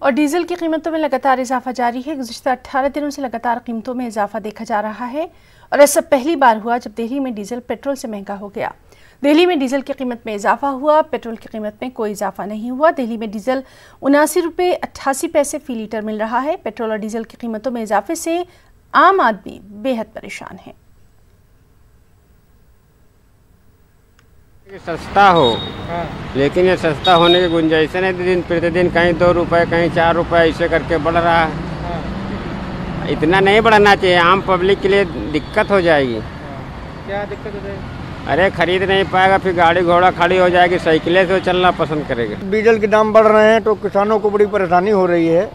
और डीजल की कीमतों में लगातार इजाफा जारी है। गुज़िश्ता 18 दिनों से लगातार कीमतों में इजाफा देखा जा रहा है और ऐसा पहली बार हुआ जब दिल्ली में डीजल पेट्रोल से महंगा हो गया। दिल्ली में डीजल की कीमत में इजाफा हुआ, पेट्रोल की कीमत में कोई इजाफा नहीं हुआ। दिल्ली में डीजल 79 रुपये 88 पैसे फी लीटर मिल रहा है। पेट्रोल और डीजल की कीमतों में इजाफे से आम आदमी बेहद परेशान है। सस्ता हो, लेकिन ये सस्ता होने की गुंजाइश नहीं। दिन प्रतिदिन कहीं 2 रुपए कहीं 4 रुपए ऐसे करके बढ़ रहा है। इतना नहीं बढ़ना चाहिए, आम पब्लिक के लिए दिक्कत हो जाएगी। क्या दिक्कत हो जाएगी? अरे खरीद नहीं पाएगा, फिर गाड़ी घोड़ा खड़ी हो जाएगी, साइकिलें से चलना पसंद करेगा। डीजल के दाम बढ़ रहे हैं तो किसानों को बड़ी परेशानी हो रही है।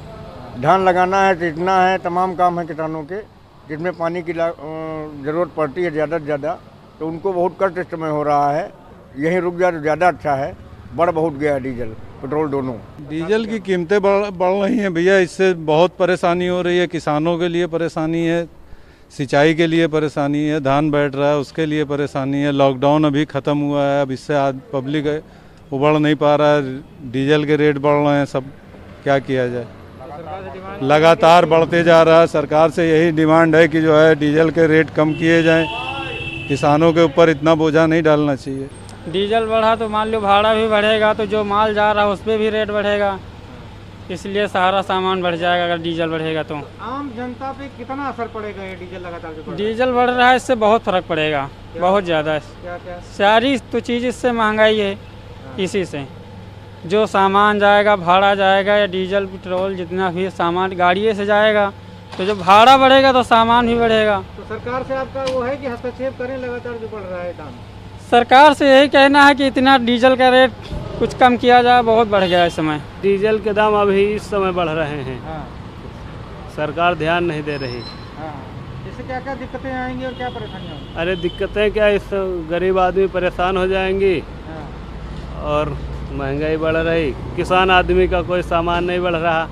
धान लगाना है, सींचना है, तमाम काम है किसानों के, जिसमें पानी की ज़रूरत पड़ती है ज़्यादा से ज़्यादा, तो उनको बहुत कष्ट इस समय हो रहा है। यहीं रुक जाए तो ज़्यादा अच्छा है। बढ़ बहुत गया है डीजल पेट्रोल दोनों। डीजल की कीमतें बढ़ रही हैं भैया, इससे बहुत परेशानी हो रही है। किसानों के लिए परेशानी है, सिंचाई के लिए परेशानी है, धान बैठ रहा है उसके लिए परेशानी है। लॉकडाउन अभी ख़त्म हुआ है, अब इससे आज पब्लिक उबड़ नहीं पा रहा है। डीजल के रेट बढ़ रहे हैं, सब क्या किया जाए, लगातार बढ़ते जा रहा है। सरकार से यही डिमांड है कि जो है डीजल के रेट कम किए जाएं, किसानों के ऊपर इतना बोझा नहीं डालना चाहिए। डीजल बढ़ा तो मान लो भाड़ा भी बढ़ेगा, तो जो माल जा रहा है उस पर भी रेट बढ़ेगा, इसलिए सारा सामान बढ़ जाएगा अगर डीजल बढ़ेगा तो। आम जनता पे कितना असर पड़ेगा ये डीजल लगातार जो बढ़ रहा है? डीजल बढ़ रहा है, इससे बहुत फर्क पड़ेगा, बहुत ज़्यादा। क्या? सारी तो चीज़ इससे महंगाई है, इसी से जो सामान जाएगा, भाड़ा जाएगा, या डीजल पेट्रोल जितना भी सामान गाड़िए से जाएगा, तो जो भाड़ा बढ़ेगा तो सामान भी बढ़ेगा। तो सरकार से आपका वो है कि हस्तक्षेप करें लगातार जो बढ़ रहा है दाम? सरकार से यही कहना है कि इतना डीजल का रेट कुछ कम किया जाए, बहुत बढ़ गया इस समय। डीजल के दाम अभी इस समय बढ़ रहे हैं। हाँ। सरकार ध्यान नहीं दे रही। हाँ। इससे क्या क्या दिक्कतें आएंगी और क्या परेशानी होगी? अरे दिक्कतें क्या, इस गरीब आदमी परेशान हो जाएंगी। हाँ। और महंगाई बढ़ रही, किसान आदमी का कोई सामान नहीं बढ़ रहा।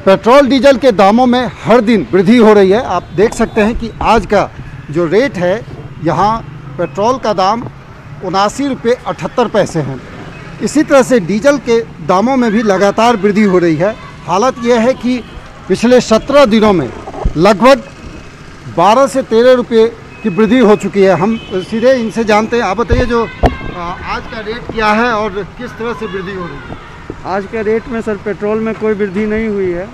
पेट्रोल डीजल के दामों में हर दिन वृद्धि हो रही है। आप देख सकते हैं कि आज का जो रेट है, यहाँ पेट्रोल का दाम 79 रुपये 78 पैसे हैं। इसी तरह से डीजल के दामों में भी लगातार वृद्धि हो रही है। हालत यह है कि पिछले 17 दिनों में लगभग 12 से 13 रुपये की वृद्धि हो चुकी है। हम सीधे इनसे जानते हैं। आप बताइए, जो आज का रेट क्या है और किस तरह से वृद्धि हो रही है? आज के रेट में सर पेट्रोल में कोई वृद्धि नहीं हुई है।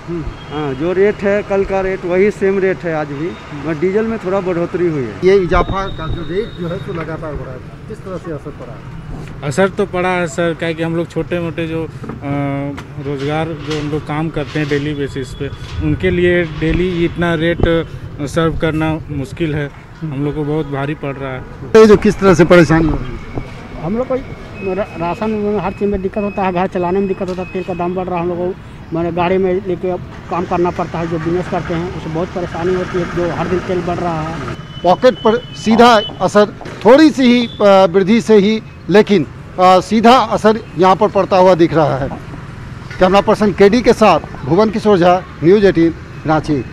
हाँ, जो रेट है कल का रेट वही सेम रेट है आज भी, मगर डीजल में थोड़ा बढ़ोतरी हुई है। ये इजाफा का जो रेट जो है तो लगातार बढ़ा है, किस तरह से असर पड़ा है? असर तो पड़ा है सर, क्या कि हम लोग छोटे मोटे जो रोज़गार जो हम लोग काम करते हैं डेली बेसिस पे, उनके लिए डेली इतना रेट सर्व करना मुश्किल है। हम लोग को बहुत भारी पड़ रहा है। तो जो किस तरह से परेशानी हो रही है? हम लोग को राशन में हर चीज़ में दिक्कत होता है, घर चलाने में दिक्कत होता है। तेल का दाम बढ़ रहा है, हम लोग को मैंने गाड़ी में लेके काम करना पड़ता है। जो बिजनेस करते हैं उससे बहुत परेशानी होती है, जो हर दिन तेल बढ़ रहा है। पॉकेट पर सीधा असर थोड़ी सी ही वृद्धि से ही, लेकिन सीधा असर यहाँ पर पड़ता हुआ दिख रहा है। कैमरा पर्सन केडी के साथ भुवन किशोर झा, न्यूज़ 18 रांची।